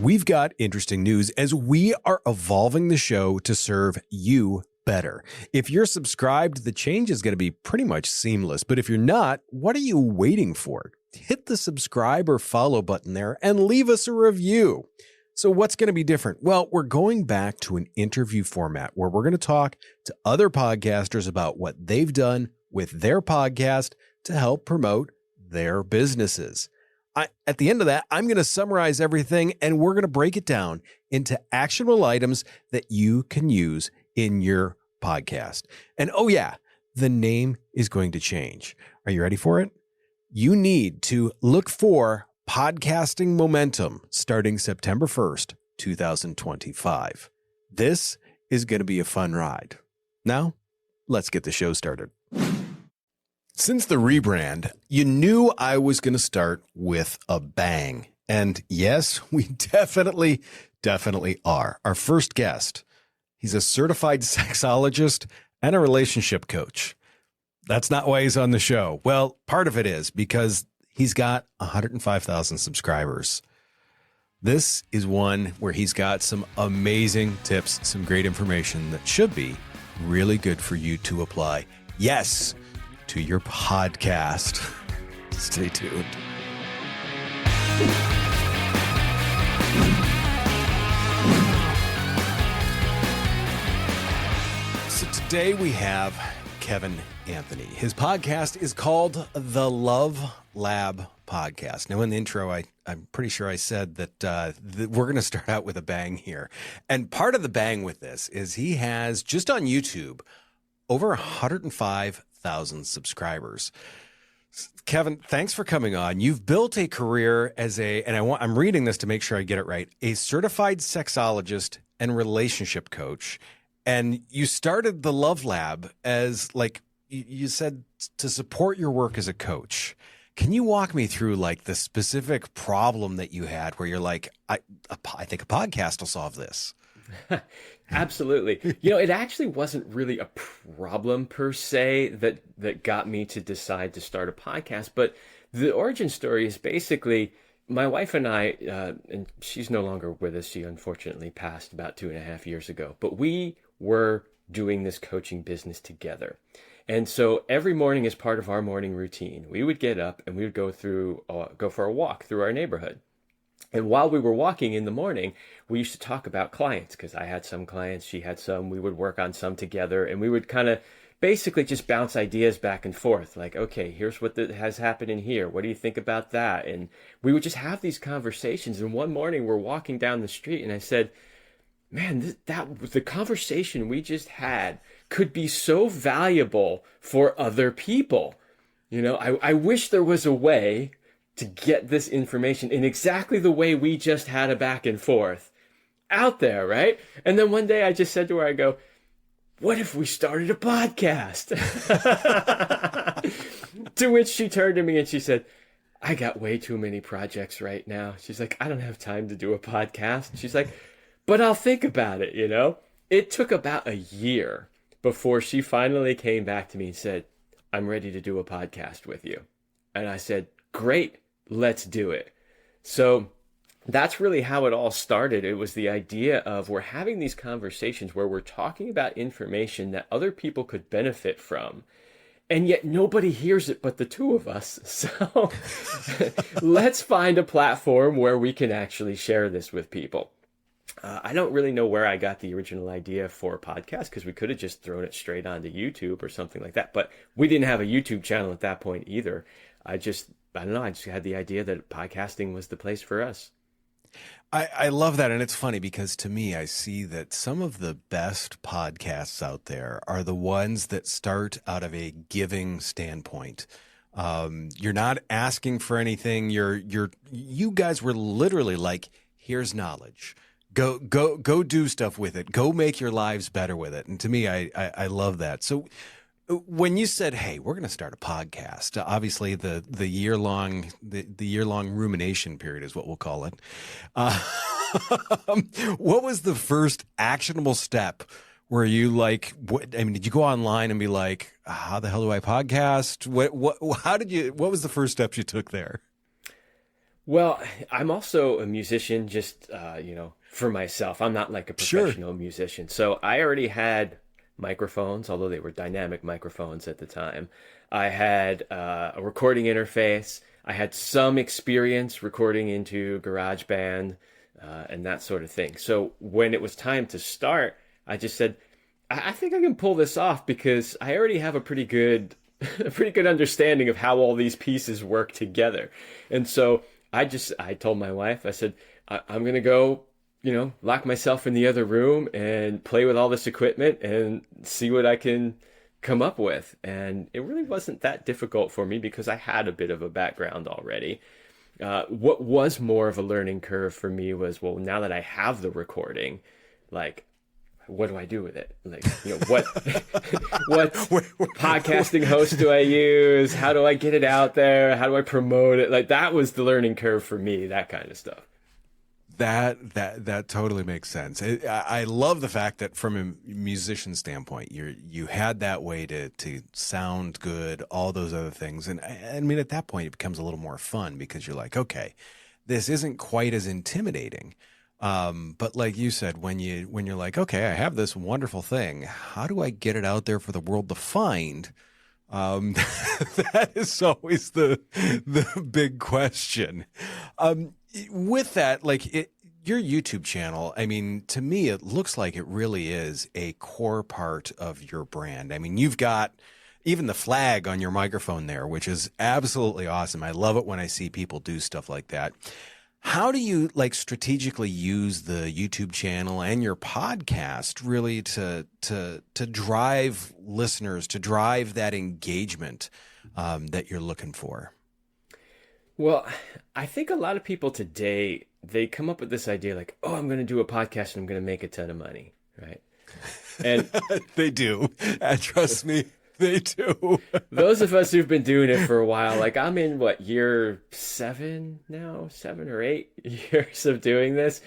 we've got interesting news as we are evolving the show to serve you better. If you're subscribed, the change is going to be pretty much seamless. But if you're not, what are you waiting for? Hit the subscribe or follow button there and leave us a review. So what's going to be different? Well, we're going back to an interview format where we're going to talk to other podcasters about what they've done with their podcast to help promote their businesses. At the end of that, I'm going to summarize everything and we're going to break it down into actionable items that you can use in your podcast. And oh yeah, the name is going to change. Are you ready for it? You need to look for Podcasting Momentum starting September 1st, 2025. This is going to be a fun ride. Now, let's get the show started. Since the rebrand, you knew I was going to start with a bang. And yes, we definitely are. Our first guest, he's a certified sexologist and a relationship coach. That's not why he's on the show. Well, part of it is because he's got 105,000 subscribers. This is one where he's got some amazing tips, some great information that should be really good for you to apply. Yes, to your podcast. Stay tuned. So today we have Kevin Anthony. His podcast is called The Love Lab Podcast. Now, in the intro, I'm pretty sure I said that we're going to start out with a bang here. And part of the bang with this is he has, just on YouTube, over 105,000 subscribers. Kevin, thanks for coming on. You've built a career as I'm reading this to make sure I get it right, a certified sexologist and relationship coach. And you started the Love Lab as, like you said, to support your work as a coach. Can you walk me through like the specific problem that you had where you're like, I think a podcast will solve this? Absolutely. It actually wasn't really a problem per se that got me to decide to start a podcast. But the origin story is basically my wife and I, and she's no longer with us. She unfortunately passed about 2.5 years ago. But we were doing this coaching business together. And so every morning as part of our morning routine, we would get up and we would go for a walk through our neighborhood. And while we were walking in the morning, we used to talk about clients because I had some clients, she had some, we would work on some together and we would kind of basically just bounce ideas back and forth. Like, okay, here's what has happened in here. What do you think about that? And we would just have these conversations. And one morning we're walking down the street and I said, man, the conversation we just had could be so valuable for other people. I wish there was a way to get this information in exactly the way we just had a back and forth out there, right? And then one day I just said to her, I go, what if we started a podcast? To which she turned to me and she said, I got way too many projects right now. She's like, I don't have time to do a podcast. She's like, but I'll think about it, It took about a year before she finally came back to me and said, I'm ready to do a podcast with you. And I said, great, let's do it. So that's really how it all started. It was the idea of we're having these conversations where we're talking about information that other people could benefit from. And yet nobody hears it but the two of us. So let's find a platform where we can actually share this with people. I don't really know where I got the original idea for a podcast because we could have just thrown it straight onto YouTube or something like that. But we didn't have a YouTube channel at that point either. I just had the idea that podcasting was the place for us. I love that. And it's funny because to me, I see that some of the best podcasts out there are the ones that start out of a giving standpoint. You're not asking for anything. You guys were literally like, here's knowledge. Go do stuff with it. Go make your lives better with it. And to me, I love that. So when you said, hey, we're going to start a podcast, obviously the year-long rumination period is what we'll call it. What was the first actionable step where you did you go online and be like, how the hell do I podcast? What was the first steps you took there? Well, I'm also a musician, just for myself. I'm not like a Sure. professional musician, so I already had microphones, although they were dynamic microphones at the time. I had a recording interface. I had some experience recording into GarageBand and that sort of thing. So when it was time to start, I just said, I think I can pull this off because I already have a pretty good a pretty good understanding of how all these pieces work together. And so I told my wife, I said, I'm going to go, lock myself in the other room and play with all this equipment and see what I can come up with. And it really wasn't that difficult for me because I had a bit of a background already. What was more of a learning curve for me was, well, now that I have the recording, like, what do I do with it? Like, what what podcasting host do I use? How do I get it out there? How do I promote it? Like, that was the learning curve for me, that kind of stuff. That totally makes sense. I love the fact that from a musician standpoint, you had that way to sound good, all those other things, and I mean at that point it becomes a little more fun because you're like, okay, this isn't quite as intimidating. But like you said, when you're like, okay, I have this wonderful thing, how do I get it out there for the world to find? That is always the big question. With that, your YouTube channel, I mean, to me, it looks like it really is a core part of your brand. I mean, you've got even the flag on your microphone there, which is absolutely awesome. I love it when I see people do stuff like that. How do you strategically use the YouTube channel and your podcast really to drive listeners, to drive that engagement that you're looking for? Well, I think a lot of people today, they come up with this idea like, oh, I'm going to do a podcast and I'm going to make a ton of money, right? And they do. Trust me, they do. Those of us who've been doing it for a while, like I'm in year 7 now, 7 or 8 years of doing this.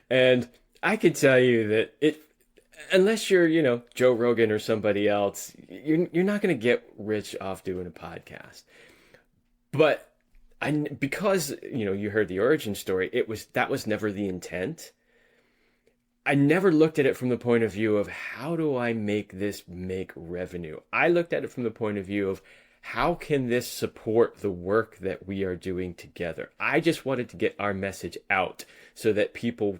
And I can tell you that unless you're, Joe Rogan or somebody else, you're not going to get rich off doing a podcast. But because you heard the origin story, that was never the intent. I never looked at it from the point of view of how do I make revenue. I looked at it from the point of view of how can this support the work that we are doing together. I just wanted to get our message out so that people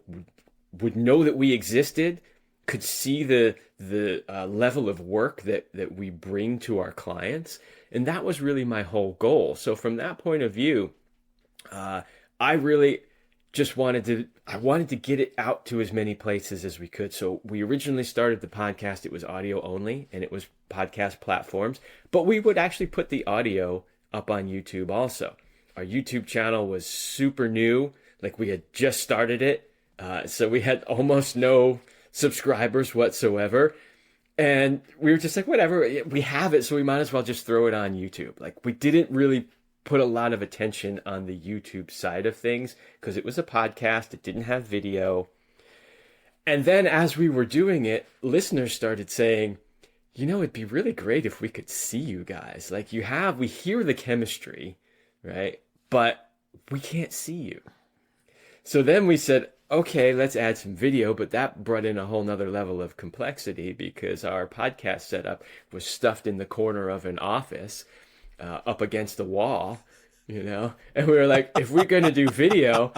would know that we existed, could see the level of work that we bring to our clients. And that was really my whole goal. So from that point of view, I really just wanted to get it out to as many places as we could. So we originally started the podcast. It was audio only, and it was podcast platforms. But we would actually put the audio up on YouTube also. Our YouTube channel was super new. Like, we had just started it. So we had almost no subscribers whatsoever. And we were just like, whatever, we have it, so we might as well just throw it on YouTube. Like, we didn't really put a lot of attention on the YouTube side of things because it was a podcast. It didn't have video. And then as we were doing it, listeners started saying, it'd be really great if we could see you guys. Like, we hear the chemistry, right? But we can't see you. So then we said, okay, let's add some video, but that brought in a whole nother level of complexity because our podcast setup was stuffed in the corner of an office, up against the wall, and we were like, if we're going to do video,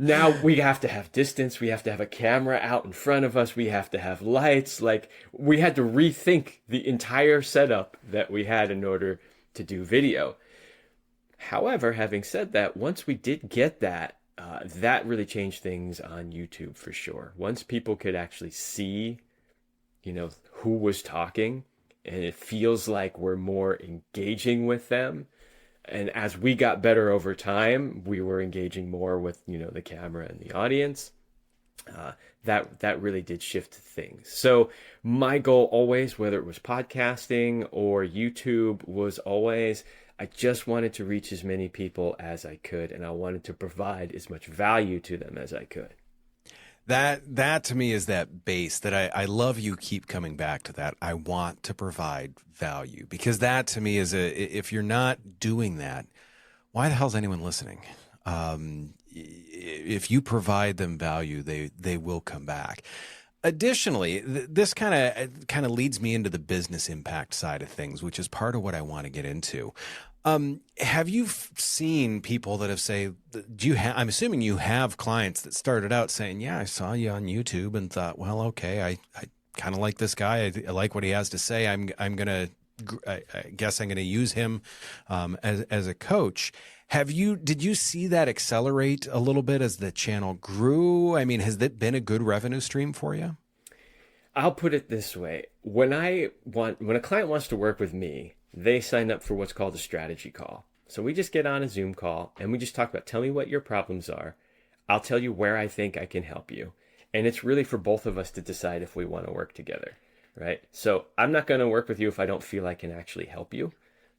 now we have to have distance, we have to have a camera out in front of us, we have to have lights. Like, we had to rethink the entire setup that we had in order to do video. However, having said that, once we did get that, that really changed things on YouTube for sure. Once people could actually see, who was talking, and it feels like we're more engaging with them. And as we got better over time, we were engaging more with, the camera and the audience. That really did shift things. So my goal always, whether it was podcasting or YouTube, was always, I just wanted to reach as many people as I could, and I wanted to provide as much value to them as I could. That to me is that base that I love. You keep coming back to that. I want to provide value, because that to me is if you're not doing that, why the hell is anyone listening? If you provide them value, they will come back. Additionally, this kind of leads me into the business impact side of things, which is part of what I want to get into. Have you seen people that have say, I'm assuming you have clients that started out saying, yeah, I saw you on YouTube and thought, well, okay, I kind of like this guy. I like what he has to say. I guess I'm going to use him, as a coach. Did you see that accelerate a little bit as the channel grew? I mean, has that been a good revenue stream for you? I'll put it this way. When a client wants to work with me, they sign up for what's called a strategy call. So we just get on a Zoom call and we just talk about, tell me what your problems are. I'll tell you where I think I can help you. And it's really for both of us to decide if we want to work together, right? So I'm not going to work with you if I don't feel I can actually help you,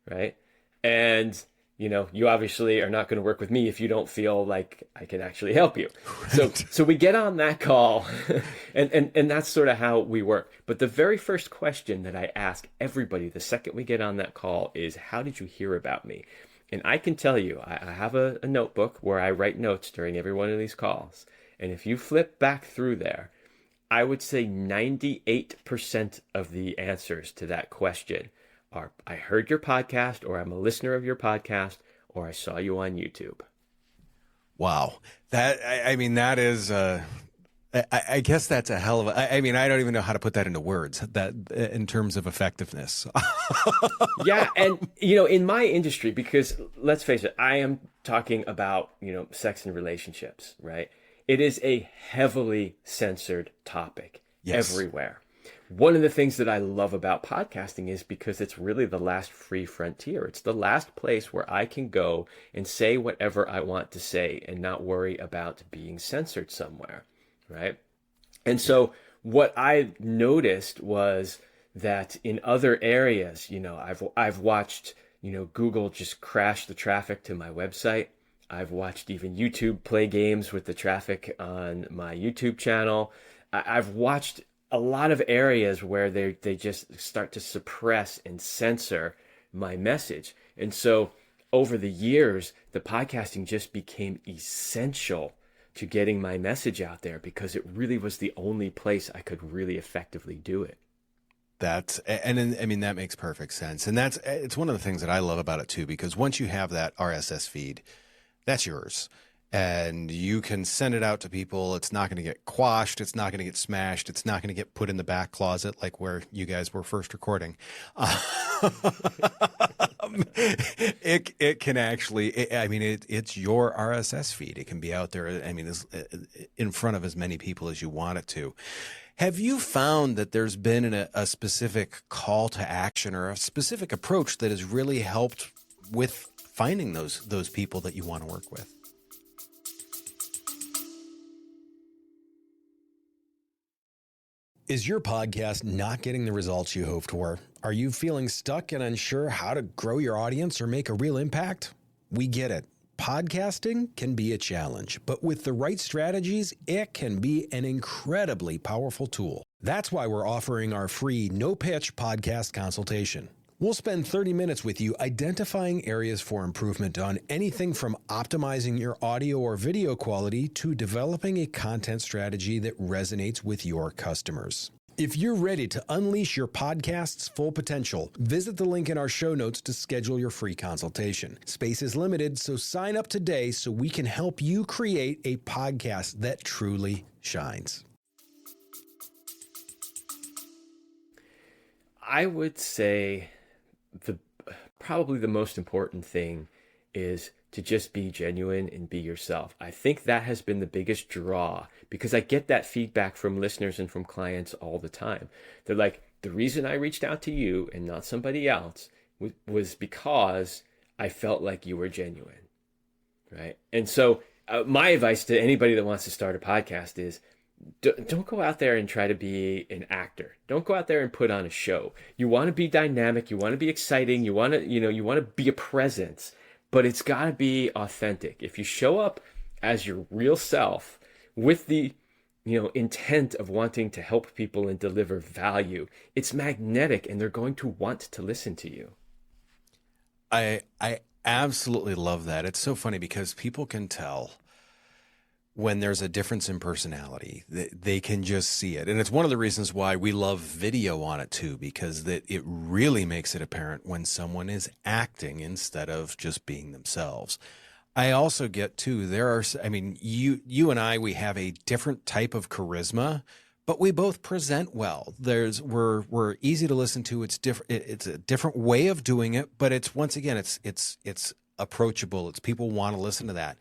right? And you obviously are not going to work with me if you don't feel like I can actually help you. Right. So we get on that call and that's sort of how we work. But the very first question that I ask everybody the second we get on that call is, how did you hear about me? And I can tell you, I have a notebook where I write notes during every one of these calls. And if you flip back through there, I would say 98% of the answers to that question are, I heard your podcast, or I'm a listener of your podcast, or I saw you on YouTube. Wow. That is, I guess that's a hell of a, I don't even know how to put that into words, that in terms of effectiveness. Yeah. And, in my industry, because let's face it, I am talking about, sex and relationships, right? It is a heavily censored topic. Yes. Everywhere. One of the things that I love about podcasting is because it's really the last free frontier. It's the last place where I can go and say whatever I want to say and not worry about being censored somewhere, right? And so what I noticed was that in other areas, I've watched, Google just crash the traffic to my website. I've watched even YouTube play games with the traffic on my YouTube channel. I've watched a lot of areas where they just start to suppress and censor my message. And so over the years, the podcasting just became essential to getting my message out there because it really was the only place I could really effectively do it. That makes perfect sense. And it's one of the things that I love about it too, because once you have that RSS feed, that's yours. And you can send it out to people. It's not going to get quashed. It's not going to get smashed. It's not going to get put in the back closet like where you guys were first recording. It can actually, it's your RSS feed. It can be out there. In front of as many people as you want it to. Have you found that there's been a specific call to action or a specific approach that has really helped with finding those people that you want to work with? Is your podcast not getting the results you hoped for? Are you feeling stuck and unsure how to grow your audience or make a real impact? We get it. Podcasting can be a challenge, but with the right strategies, it can be an incredibly powerful tool. That's why we're offering our free no-pitch podcast consultation. We'll spend 30 minutes with you identifying areas for improvement on anything from optimizing your audio or video quality to developing a content strategy that resonates with your customers. If you're ready to unleash your podcast's full potential, visit the link in our show notes to schedule your free consultation. Space is limited, so sign up today so we can help you create a podcast that truly shines. I would say probably the most important thing is to just be genuine and be yourself. I think that has been the biggest draw because I get that feedback from listeners and from clients all the time. They're like, the reason I reached out to you and not somebody else was because I felt like you were genuine, right? And so my advice to anybody that wants to start a podcast is don't go out there and try to be an actor. Don't go out there and put on a show. You want to be dynamic. You want to be exciting. You want to be a presence, but it's got to be authentic. If you show up as your real self with the, intent of wanting to help people and deliver value, it's magnetic and they're going to want to listen to you. I absolutely love that. It's so funny because people can tell when there's a difference in personality. They can just see it. And it's one of the reasons why we love video on it too, because it really makes it apparent when someone is acting instead of just being themselves. I also get too, I mean, you and I, we have a different type of charisma, but we both present well. We're easy to listen to. It's different. It's a different way of doing it, but once again, it's approachable. It's people want to listen to that.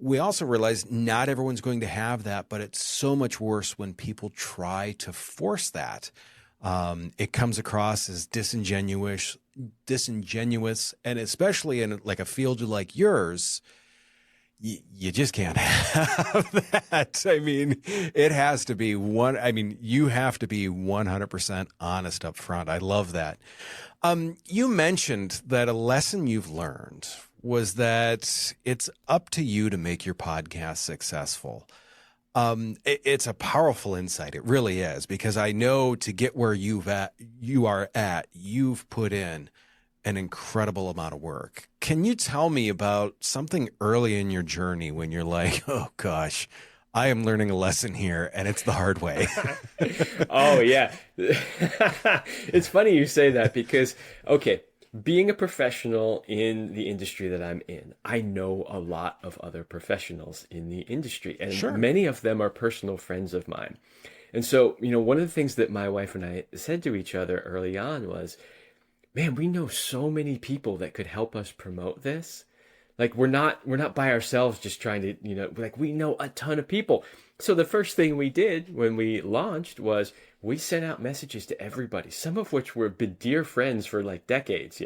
We also realize not everyone's going to have that, but it's so much worse when people try to force that. It comes across as disingenuous, and especially in like a field like yours, you just can't have that. I mean, it has to be you have to be 100% honest up front. I love that. You mentioned that a lesson you've learned was that it's up to you to make your podcast successful. It's a powerful insight. It really is, because I know to get where you've put in an incredible amount of work. Can you tell me about something early in your journey when you're like, oh gosh, I am learning a lesson here and it's the hard way? Oh yeah. It's funny you say that because, okay, being a professional in the industry that I'm in, I know a lot of other professionals in the industry, and Sure. many of them are personal friends of mine. And so, one of the things that my wife and I said to each other early on was, man, we know so many people that could help us promote this. Like we're not by ourselves just trying to, like we know a ton of people. So the first thing we did when we launched was we sent out messages to everybody, some of which were dear friends for like decades,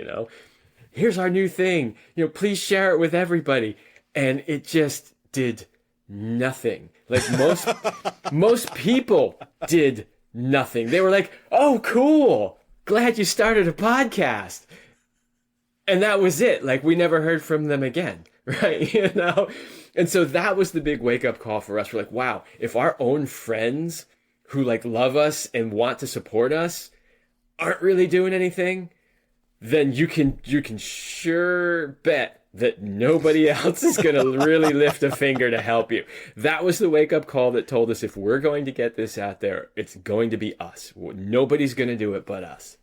Here's our new thing, please share it with everybody. And it just did nothing. Like most people did nothing. They were like, "Oh, cool. Glad you started a podcast." And that was it. Like we never heard from them again, right? And so that was the big wake up call for us. We're like, wow, if our own friends who like love us and want to support us aren't really doing anything, then you can sure bet that nobody else is going to really lift a finger to help you. That was the wake up call that told us if we're going to get this out there, it's going to be us. Nobody's going to do it but us.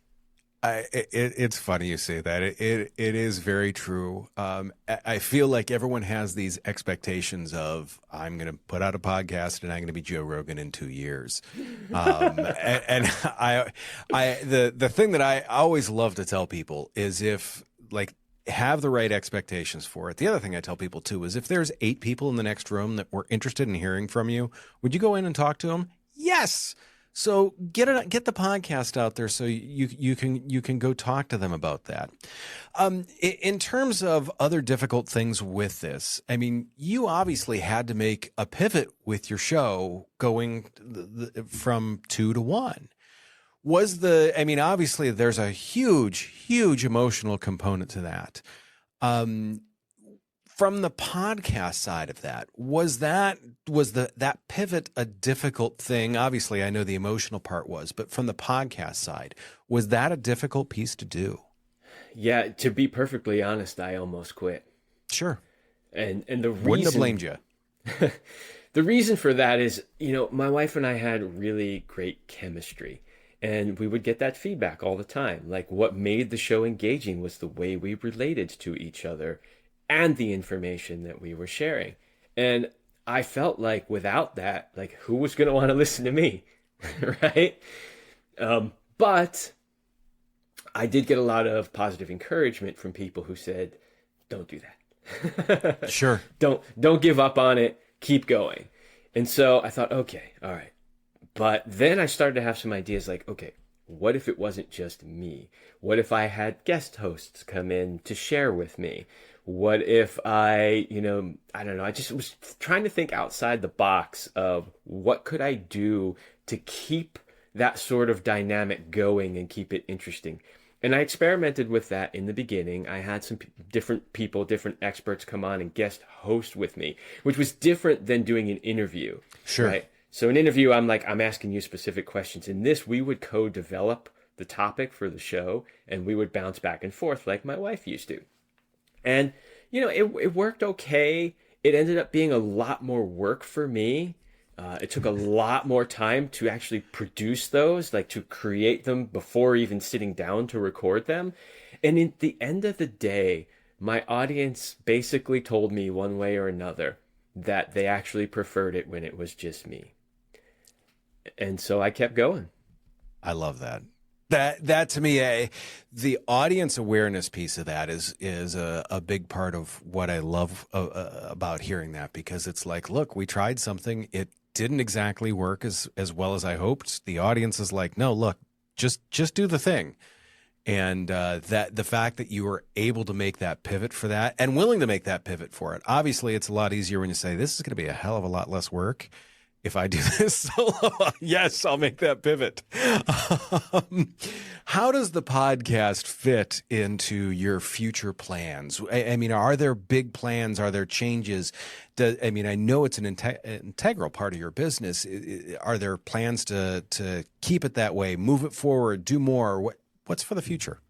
It's funny you say that. It is very true. I feel like everyone has these expectations of I'm going to put out a podcast and I'm going to be Joe Rogan in 2 years. And the thing that I always love to tell people is if like have the right expectations for it. The other thing I tell people too is if there's 8 people in the next room that were interested in hearing from you, would you go in and talk to them? Yes. So get the podcast out there so you can go talk to them about that. In terms of other difficult things with this, I mean, you obviously had to make a pivot with your show going from 2 to 1. Obviously there's a huge emotional component to that. From the podcast side of that, was that pivot a difficult thing? Obviously, I know the emotional part was, but from the podcast side, was that a difficult piece to do? Yeah, to be perfectly honest, I almost quit. Sure. And the reason wouldn't have blamed you. The reason for that is, my wife and I had really great chemistry. And we would get that feedback all the time. Like what made the show engaging was the way we related to each other and the information that we were sharing. And I felt like without that, like who was going to want to listen to me, right? But I did get a lot of positive encouragement from people who said, don't do that. Sure. Don't give up on it. Keep going. And so I thought, okay, all right. But then I started to have some ideas like, okay, what if it wasn't just me? What if I had guest hosts come in to share with me? What if I don't know, I just was trying to think outside the box of what could I do to keep that sort of dynamic going and keep it interesting. And I experimented with that in the beginning. I had some different people, different experts come on and guest host with me, which was different than doing an interview. Sure. Right? So an interview, I'm asking you specific questions. In this, we would co-develop the topic for the show and we would bounce back and forth like my wife used to. And, it worked okay. It ended up being a lot more work for me. It took a lot more time to actually produce those, like to create them before even sitting down to record them. And at the end of the day, my audience basically told me one way or another that they actually preferred it when it was just me. And so I kept going. I love that. That to me, the audience awareness piece of that is a big part of what I love about hearing that, because it's like, look, we tried something, it didn't exactly work as well as I hoped. The audience is like, no, look, just do the thing, and that the fact that you were able to make that pivot for that and willing to make that pivot for it. Obviously, it's a lot easier when you say this is going to be a hell of a lot less work if I do this solo. Yes, I'll make that pivot. How does the podcast fit into your future plans? I mean, are there big plans? Are there changes? I know it's an integral part of your business. Are there plans to keep it that way, move it forward, do more? What's for the future?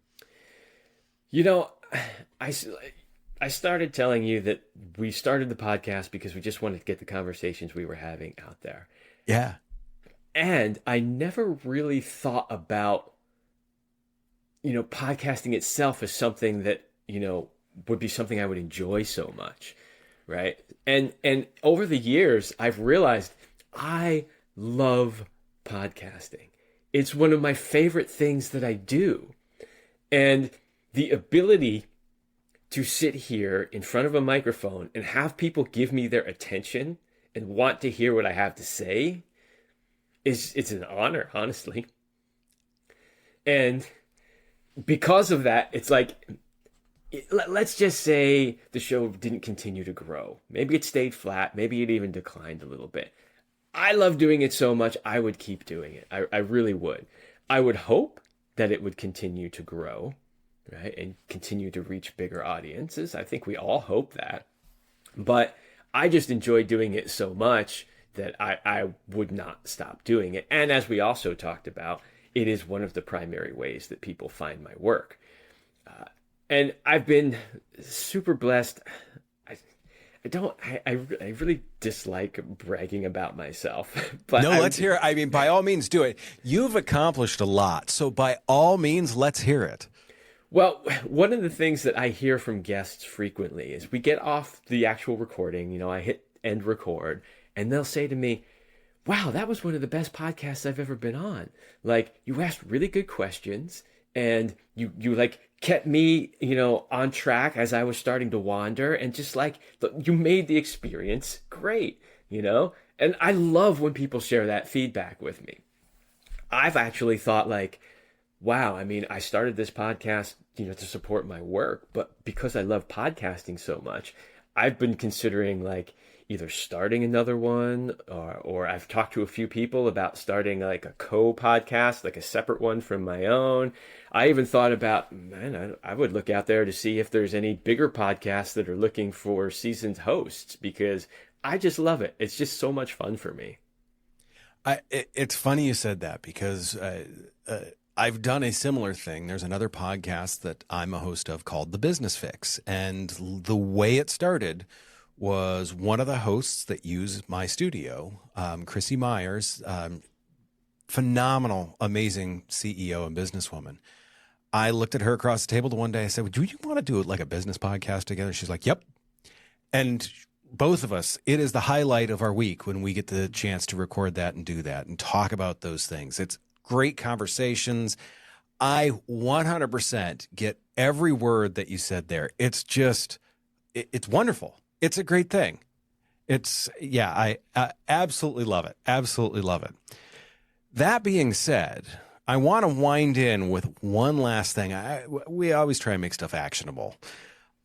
I started telling you that we started the podcast because we just wanted to get the conversations we were having out there. Yeah. And I never really thought about, podcasting itself as something that, would be something I would enjoy so much. Right. And over the years, I've realized I love podcasting. It's one of my favorite things that I do. And the ability to sit here in front of a microphone and have people give me their attention and want to hear what I have to say it's an honor, honestly. And because of that, it's like, let's just say the show didn't continue to grow. Maybe it stayed flat. Maybe it even declined a little bit. I love doing it so much, I would keep doing it. I really would. I would hope that it would continue to grow, right? And continue to reach bigger audiences. I think we all hope that. But I just enjoy doing it so much that I would not stop doing it. And as we also talked about, it is one of the primary ways that people find my work. And I've been super blessed. I really dislike bragging about myself. But no, let's hear it. I mean, by all means, do it. You've accomplished a lot. So by all means, let's hear it. Well, one of the things that I hear from guests frequently is we get off the actual recording, I hit end record, and they'll say to me, wow, that was one of the best podcasts I've ever been on. Like, you asked really good questions, and you like kept me, on track as I was starting to wander, and just like, you made the experience great, And I love when people share that feedback with me. I've actually thought like, wow, I mean, I started this podcast, to support my work, but because I love podcasting so much, I've been considering like either starting another one or I've talked to a few people about starting like a co-podcast, like a separate one from my own. I even thought about, man, I would look out there to see if there's any bigger podcasts that are looking for seasoned hosts, because I just love it. It's just so much fun for me. It's funny you said that, because I've done a similar thing. There's another podcast that I'm a host of called The Business Fix. And the way it started was one of the hosts that used my studio, Chrissy Myers, phenomenal, amazing CEO and businesswoman. I looked at her across the table the one day. I said, do you want to do like a business podcast together? She's like, yep. And both of us, it is the highlight of our week when we get the chance to record that and do that and talk about those things. It's great conversations. I 100% get every word that you said there. It's just, it's wonderful. It's a great thing. I absolutely love it. Absolutely love it. That being said, I want to wind in with one last thing. We always try and make stuff actionable.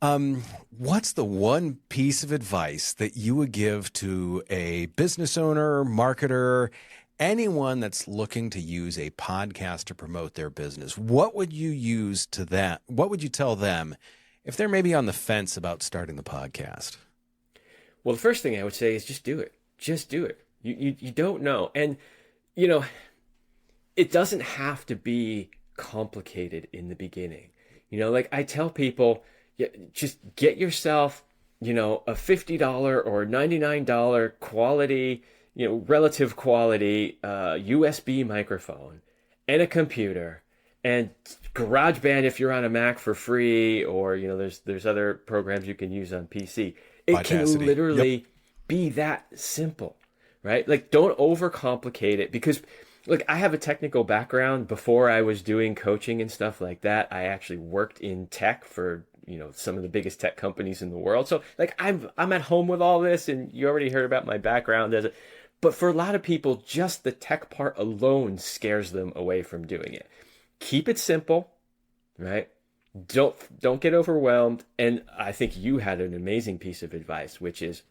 What's the one piece of advice that you would give to a business owner, marketer, anyone that's looking to use a podcast to promote their business? What would you use to that? What would you tell them if they're maybe on the fence about starting the podcast? Well, the first thing I would say is just do it. Just do it. You don't know. And, it doesn't have to be complicated in the beginning. Like I tell people, just get yourself, a $50 or $99 quality, relative quality USB microphone and a computer, and GarageBand if you're on a Mac for free, or there's other programs you can use on PC. It Audacity. can literally be that simple, right? Like, don't overcomplicate it, because look, I have a technical background. Before I was doing coaching and stuff like that, I actually worked in tech for some of the biggest tech companies in the world. So like I'm at home with all this, and you already heard about my background as a, but for a lot of people, just the tech part alone scares them away from doing it. Keep it simple, right? Don't get overwhelmed. And I think you had an amazing piece of advice, which is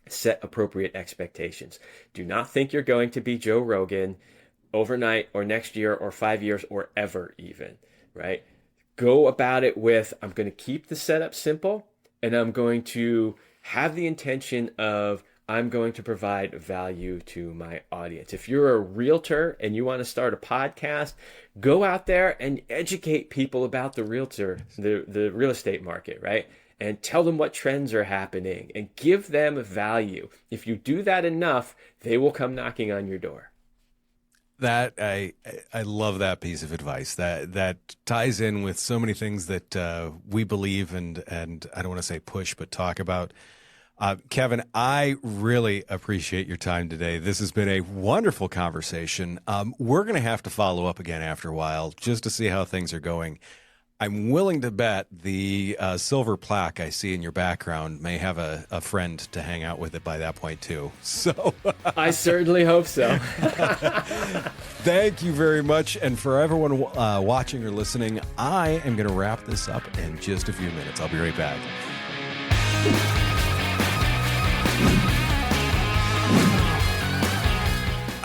set appropriate expectations. Do not think you're going to be Joe Rogan overnight or next year or 5 years or ever even, right? Go about it with, I'm going to keep the setup simple, and I'm going to have the intention of, I'm going to provide value to my audience. If you're a realtor and you want to start a podcast, go out there and educate people about the real estate market, right? And tell them what trends are happening and give them value. If you do that enough, they will come knocking on your door. That I love that piece of advice. That ties in with so many things that we believe and I don't want to say push, but talk about. Kevin, I really appreciate your time today. This has been a wonderful conversation. We're going to have to follow up again after a while just to see how things are going. I'm willing to bet the silver plaque I see in your background may have a friend to hang out with it by that point too. So I certainly hope so. Thank you very much. And for everyone watching or listening, I am going to wrap this up in just a few minutes. I'll be right back.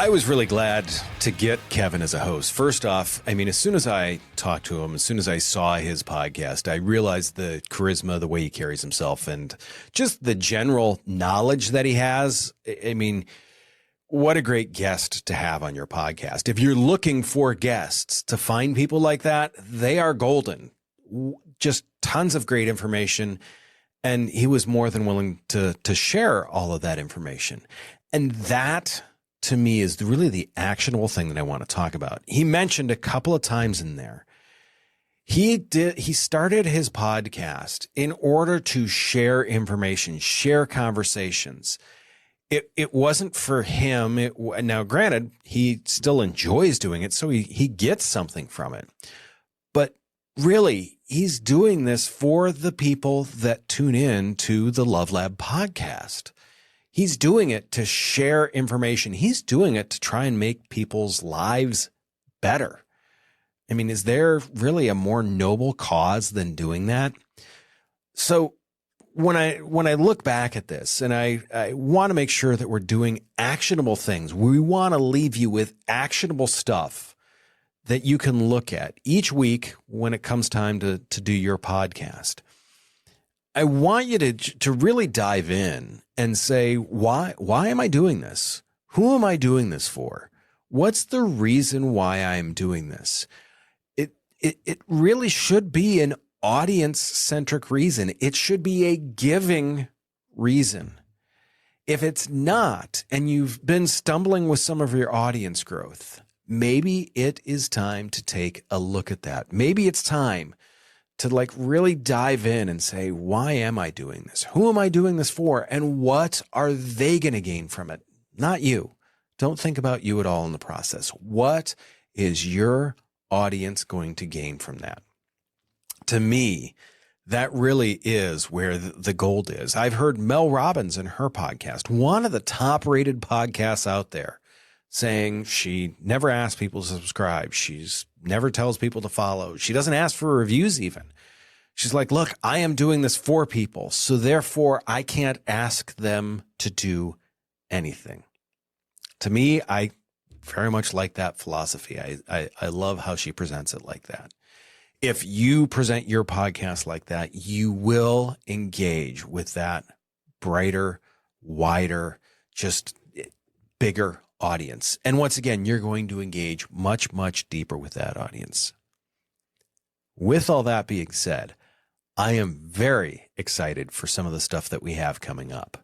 I was really glad to get Kevin as a host. First off, I mean, as soon as I talked to him, as soon as I saw his podcast, I realized the charisma, the way he carries himself, and just the general knowledge that he has. I mean, what a great guest to have on your podcast. If you're looking for guests to find people like that, they are golden. Just tons of great information. And he was more than willing to share all of that information. And that, to me, is really the actionable thing that I want to talk about. He mentioned a couple of times in there, he started his podcast in order to share information, share conversations. It wasn't for him. Now, granted, he still enjoys doing it, so he gets something from it. But really, he's doing this for the people that tune in to the Love Lab podcast. He's doing it to share information. He's doing it to try and make people's lives better. I mean, is there really a more noble cause than doing that? So when I look back at this, and I want to make sure that we're doing actionable things, we want to leave you with actionable stuff that you can look at each week when it comes time to do your podcast. I want you to really dive in and say, why am I doing this? Who am I doing this for? What's the reason why I'm doing this? It really should be an audience-centric reason. It should be a giving reason. If it's not, and you've been stumbling with some of your audience growth, maybe it is time to take a look at that. Maybe it's time to really dive in and say, why am I doing this? Who am I doing this for? And what are they going to gain from it? Not you. Don't think about you at all in the process. What is your audience going to gain from that? To me, that really is where the gold is. I've heard Mel Robbins in her podcast, one of the top rated podcasts out there, saying she never asks people to subscribe. She's never tells people to follow. She doesn't ask for reviews even. She's like, look, I am doing this for people, so therefore I can't ask them to do anything. To me, I very much like that philosophy. I love how she presents it like that. If you present your podcast like that, you will engage with that brighter, wider, just bigger audience. And once again, you're going to engage much, much deeper with that audience. With all that being said, I am very excited for some of the stuff that we have coming up.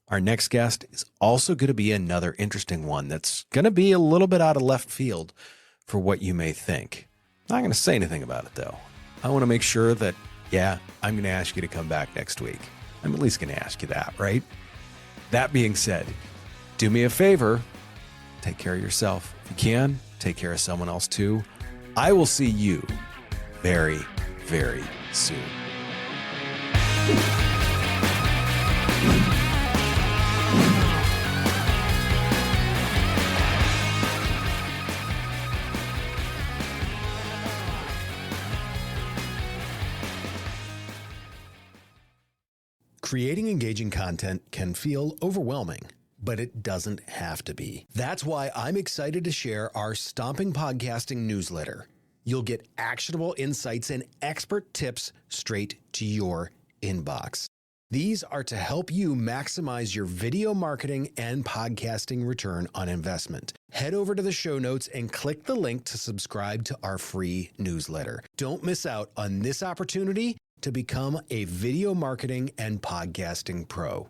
Our next guest is also going to be another interesting one that's going to be a little bit out of left field for what you may think. Not going to say anything about it, though. I want to make sure that, I'm going to ask you to come back next week. I'm at least going to ask you that, right? That being said, do me a favor. Take care of yourself. If you can, take care of someone else too. I will see you very, very soon. Creating engaging content can feel overwhelming, but it doesn't have to be. That's why I'm excited to share our Stomping Podcasting newsletter. You'll get actionable insights and expert tips straight to your inbox. These are to help you maximize your video marketing and podcasting return on investment. Head over to the show notes and click the link to subscribe to our free newsletter. Don't miss out on this opportunity to become a video marketing and podcasting pro.